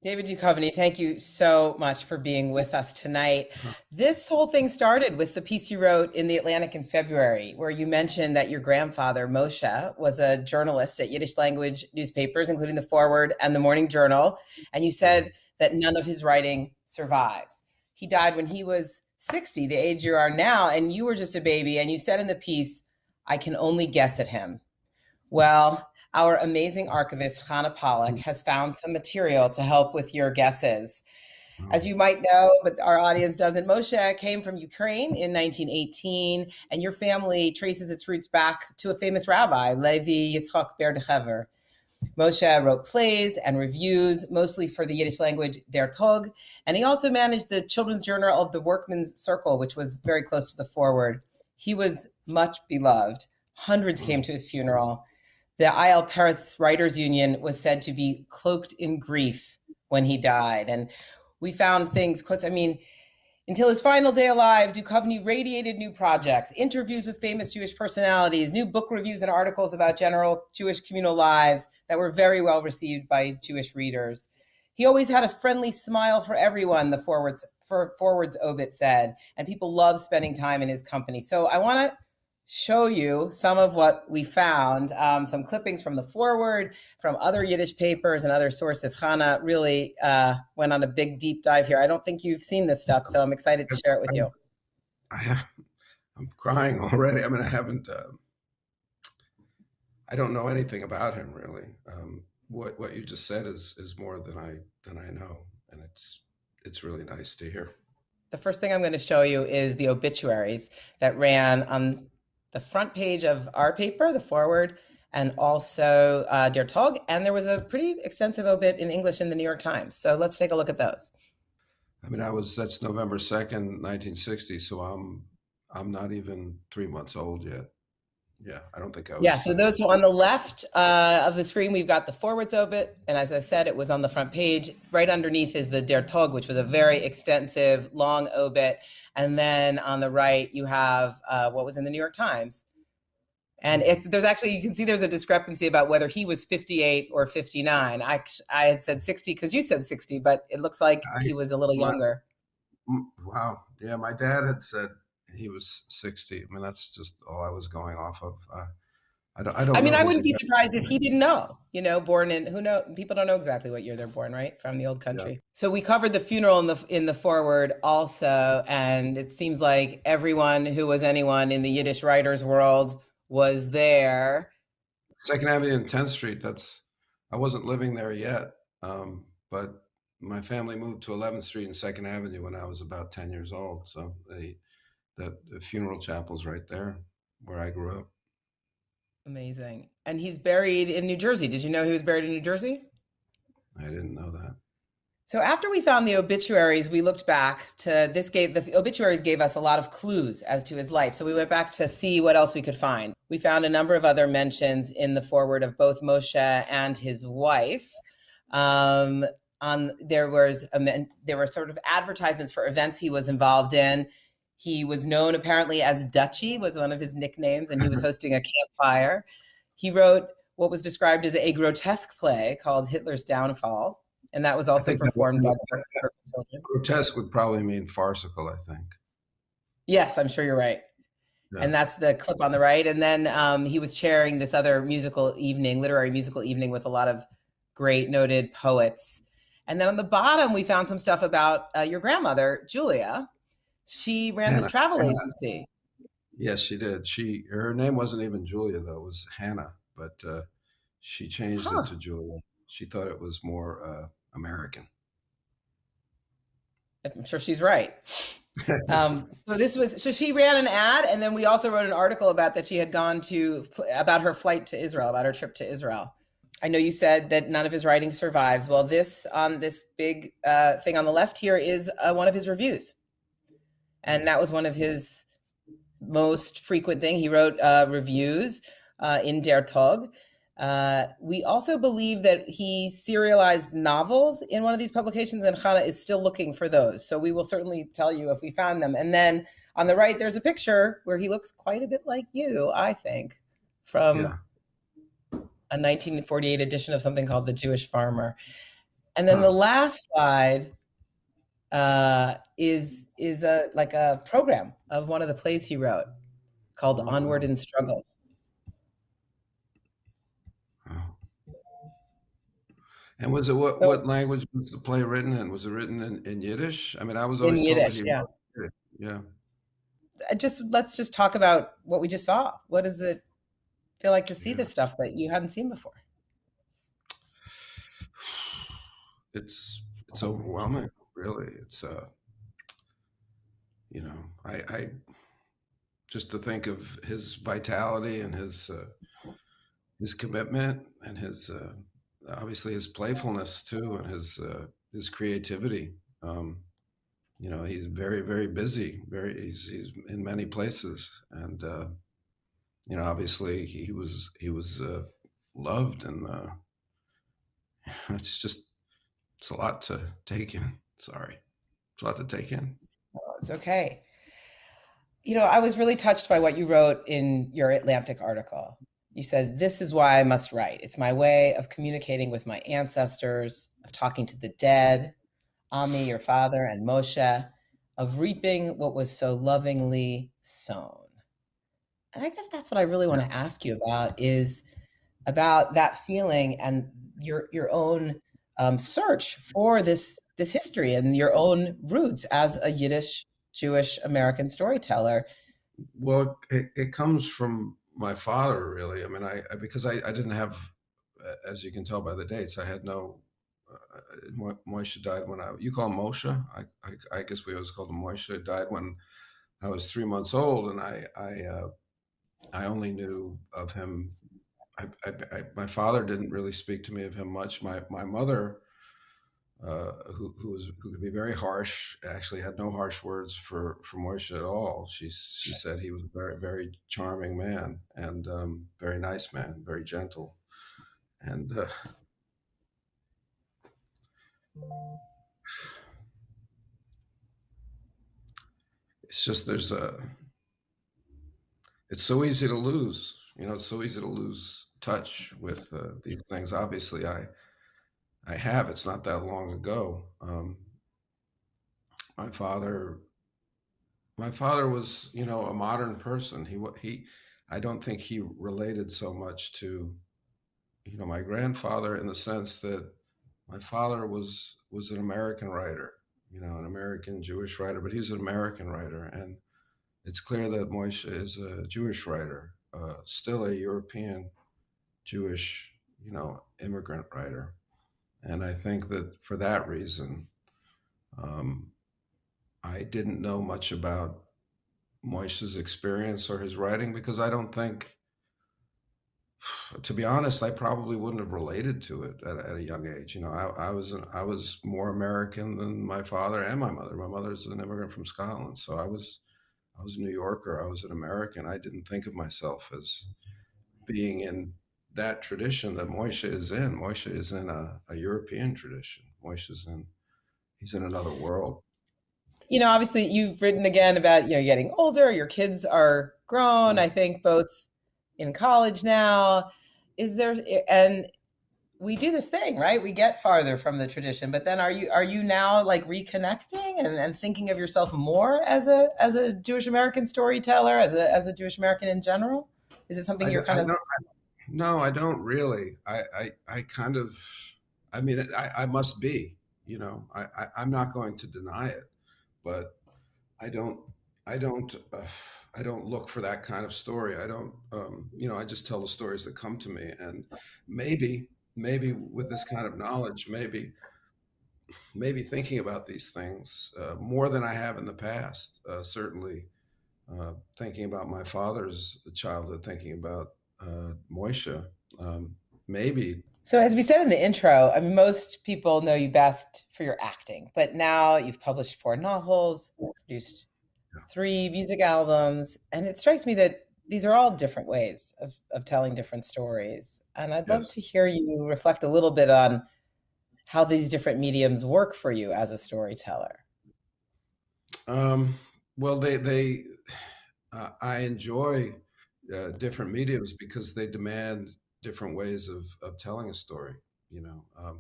David Duchovny, thank you so much for being with us tonight. This whole thing started with the piece you wrote in The Atlantic in February, where you mentioned that your grandfather, Moshe, was a journalist at Yiddish language newspapers, including the Forward and the Morning Journal. And you said that none of his writing survives. He died when he was 60, the age you are now, and you were just a baby. And you said in the piece, I can only guess at him. Well, our amazing archivist, Hannah Pollack, has found some material to help with your guesses. As you might know, but our audience doesn't, Moshe came from Ukraine in 1918, and your family traces its roots back to a famous rabbi, Levi Yitzchak Berdechever. Moshe wrote plays and reviews, mostly for the Yiddish language Der Tog, and he also managed the children's journal of the Workman's Circle, which was very close to the Forward. He was much beloved. Hundreds came to his funeral. The IL Paris Writers Union was said to be cloaked in grief when he died. And we found things, until his final day alive, Duchovny radiated new projects, interviews with famous Jewish personalities, new book reviews and articles about general Jewish communal lives that were very well received by Jewish readers. He always had a friendly smile for everyone, the Forward's obit said, and people loved spending time in his company. So I want to show you some of what we found, some clippings from the Forward, from other Yiddish papers and other sources. Hannah really went on a big deep dive here. I don't think you've seen this stuff, so I'm excited to share it with you. I'm crying already. I don't know anything about him really. What you just said is more than I know, and it's really nice to hear. The first thing I'm going to show you is the obituaries that ran on the front page of our paper, the Forward, and also Der Tog. And there was a pretty extensive obit in English in the New York Times. So let's take a look at those. That's November 2nd, 1960. So I'm not even 3 months old yet. Yeah, I don't think I was. Yeah, so those on the left of the screen, we've got the Forward's obit. And as I said, it was on the front page. Right underneath is the Der Tog, which was a very extensive, long obit. And then on the right, you have what was in the New York Times. And there's actually, you can see there's a discrepancy about whether he was 58 or 59. I had said 60 because you said 60, but it looks like he was a little younger. Wow. Yeah, my dad had said he was 60. That's just all I was going off of. I wouldn't be surprised if he didn't know, born in, who knows, people don't know exactly what year they're born, right? From the old country. Yeah. So we covered the funeral in the Forward also, and it seems like everyone who was anyone in the Yiddish writers world was there. 2nd Avenue and 10th Street, I wasn't living there yet, but my family moved to 11th Street and 2nd Avenue when I was about 10 years old. So the funeral chapel's right there where I grew up. Amazing. And he's buried in New Jersey. Did you know he was buried in New Jersey? I didn't know that. So after we found the obituaries, we looked back to the obituaries gave us a lot of clues as to his life. So we went back to see what else we could find. We found a number of other mentions in the Forward of both Moshe and his wife. There were sort of advertisements for events he was involved in. He was known apparently as Dutchie, was one of his nicknames, and he was hosting a campfire. He wrote what was described as a grotesque play called Hitler's Downfall, and that was also performed by the children. Grotesque would probably mean farcical, I think. Yes, I'm sure you're right. Yeah. And that's the clip on the right. And then he was chairing this other literary musical evening with a lot of great noted poets. And then on the bottom, we found some stuff about your grandmother, Julia. She ran this travel agency. Yes, she did. Her name wasn't even Julia, though. It was Hannah, but she changed it to Julia. She thought it was more American. I'm sure she's right. So she ran an ad, and then we also wrote an article about that she had gone about her flight to Israel, about her trip to Israel. I know you said that none of his writing survives. Well, this big thing on the left here is one of his reviews. And that was one of his most frequent thing. He wrote reviews in Der Tog. We also believe that he serialized novels in one of these publications, and Hannah is still looking for those. So we will certainly tell you if we found them. And then on the right, there's a picture where he looks quite a bit like you, I think, from a 1948 edition of something called The Jewish Farmer. And then the Huh. last slide is a like a program of one of the plays he wrote called Oh, Onward wow. and Struggle Wow. And was it so what language was the play written in? Was it written in Yiddish? I mean, I was in always told that Yiddish. he Yeah, wrote it. Yeah. just let's just talk about what we just saw. What does it feel like to see Yeah. this stuff that you hadn't seen before? It's overwhelming, really. It's I just to think of his vitality and his commitment and his obviously his playfulness too and his creativity. Um, he's very very busy. He's in many places, and obviously he was loved, and it's just it's a lot to take in. Sorry, it's a lot to take in. Oh, it's okay. I was really touched by what you wrote in your Atlantic article. You said, "This is why I must write. It's my way of communicating with my ancestors, of talking to the dead, Ami, your father, and Moshe, of reaping what was so lovingly sown." And I guess that's what I really want Yeah. to ask you about is about that feeling and your own search for this history and your own roots as a Yiddish Jewish American storyteller. Well, it comes from my father, really. I mean, because I didn't have, as you can tell by the dates, I had no. Moshe died when you call him Moshe. I guess we always called him Moshe. Died when I was 3 months old, and I only knew of him. My father didn't really speak to me of him much. My mother, who could be very harsh, actually had no harsh words for Moshe at all. She said he was a very very charming man and very nice man, very gentle, and it's just it's so easy to lose. It's so easy to lose touch with these things. Obviously, I have. It's not that long ago. My father my father was a modern person. I don't think he related so much to my grandfather in the sense that my father was an American writer, an American Jewish writer, but he's an American writer, and it's clear that Moshe is a Jewish writer, still a European Jewish, immigrant writer, and I think that for that reason, um, I didn't know much about Moshe's experience or his writing because I don't think, to be honest, I probably wouldn't have related to it at a young age. I was more American than my father and my mother. My mother's an immigrant from Scotland, so I was a New Yorker. I was an American. I didn't think of myself as being in that tradition that Moshe is in. Moshe is in a European tradition. He's in another world. Obviously you've written again about, getting older, your kids are grown, Yeah. I think both in college now. Is there and we do this thing, right? We get farther from the tradition, but then are you now like reconnecting and thinking of yourself more as a Jewish American storyteller, as a Jewish American in general? Is it something I, you're don't- kind I of don't. No, I don't really. I kind of. I mean, I must be. I'm not going to deny it, but I don't. I don't. I don't look for that kind of story. I don't. I just tell the stories that come to me, and maybe, maybe with this kind of knowledge, maybe thinking about these things more than I have in the past. Certainly, thinking about my father's childhood, thinking about Moisha, um, maybe. So, as we said in the intro, I mean, most people know you best for your acting, but now you've published 4 novels, produced Yeah. 3 music albums, and it strikes me that these are all different ways of telling different stories. And I'd love Yes. to hear you reflect a little bit on how these different mediums work for you as a storyteller. Um, well, I enjoy different mediums because they demand different ways of telling a story. You know, um,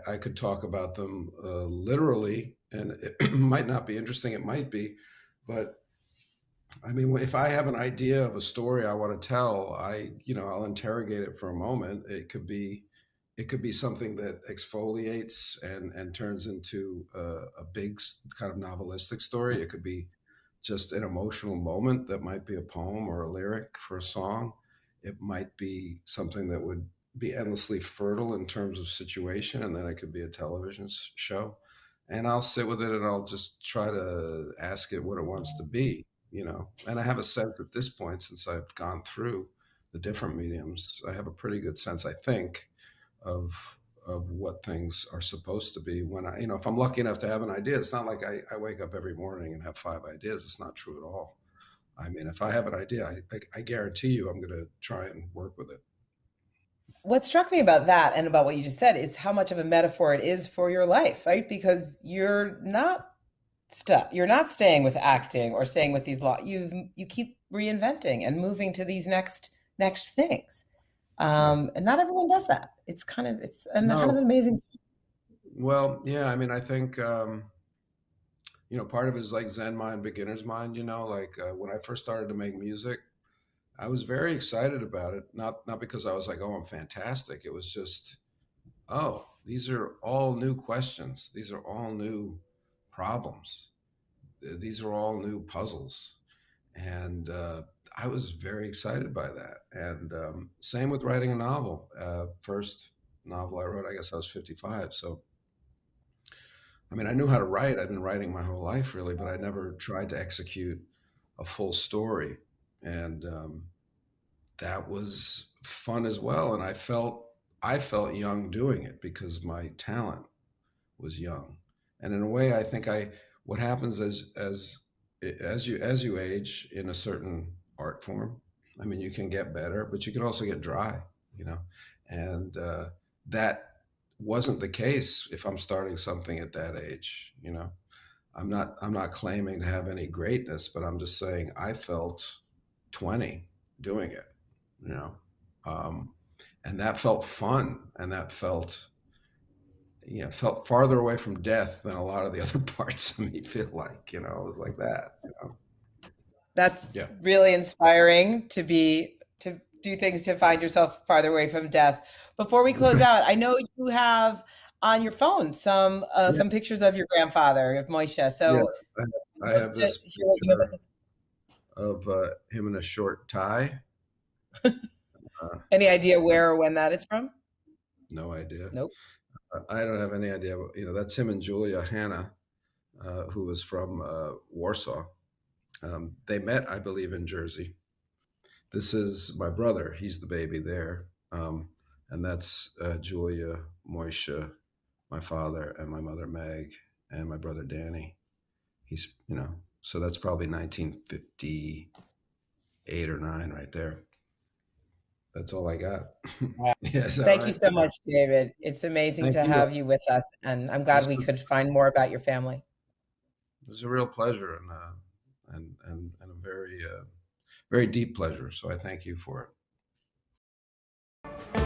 I could talk about them literally, and it might not be interesting. It might be, but I mean, if I have an idea of a story I want to tell, I'll interrogate it for a moment. It could be something that exfoliates and turns into a big kind of novelistic story. It could be just an emotional moment that might be a poem or a lyric for a song. It might be something that would be endlessly fertile in terms of situation, and then it could be a television show. And I'll sit with it and I'll just try to ask it what it wants to be, you know. And I have a sense at this point, since I've gone through the different mediums, I have a pretty good sense, I think, of what things are supposed to be when if I'm lucky enough to have an idea. It's not like I wake up every morning and have five ideas. It's not true at all. I mean, if I have an idea, I guarantee you I'm going to try and work with it. What struck me about that and about what you just said is how much of a metaphor it is for your life, right? Because you're not stuck. You're not staying with acting or staying with these law. You keep reinventing and moving to these next things. Yeah. And not everyone does that. It's a kind of an No. amazing. Well, yeah. I mean, I think part of it is like Zen mind, beginner's mind. Like when I first started to make music, I was very excited about it. Not because I was like, oh, I'm fantastic. It was just, oh, these are all new questions. These are all new problems. These are all new puzzles. And I was very excited by that. And same with writing a novel. First novel I wrote, I guess I was 55. So, I mean, I knew how to write. I'd been writing my whole life, really, but I never tried to execute a full story. And that was fun as well. And I felt young doing it because my talent was young. And in a way, I think what happens as you age in a certain art form. I mean, you can get better, but you can also get dry, you know. And that wasn't the case if I'm starting something at that age. I'm not claiming to have any greatness, but I'm just saying I felt 20 doing it, you know. Um, and that felt fun, and that felt farther away from death than a lot of the other parts of me feel like, it was like that. That's Yeah. really inspiring to do things to find yourself farther away from death. Before we close out, I know you have on your phone Yeah. some pictures of your grandfather, of Moishe. Yeah. So I I'd love have to this hear what you know about picture this. of him in a short tie. Uh, Any idea where or when that is from? no idea. Nope. I don't have any idea. That's him and Julia Hanna, who was from Warsaw. They met, I believe, in Jersey. This is my brother. He's the baby there. And that's Julia, Moisha, my father, and my mother, Meg, and my brother, Danny. So that's probably 1958 or 9 right there. That's all I got. Wow. Yeah, is that Thank you right? so Yeah. much, David. It's amazing Thank to you. have you with us, and I'm glad This we was could find more about your family. it was a real pleasure and a very very deep pleasure. So I thank you for it.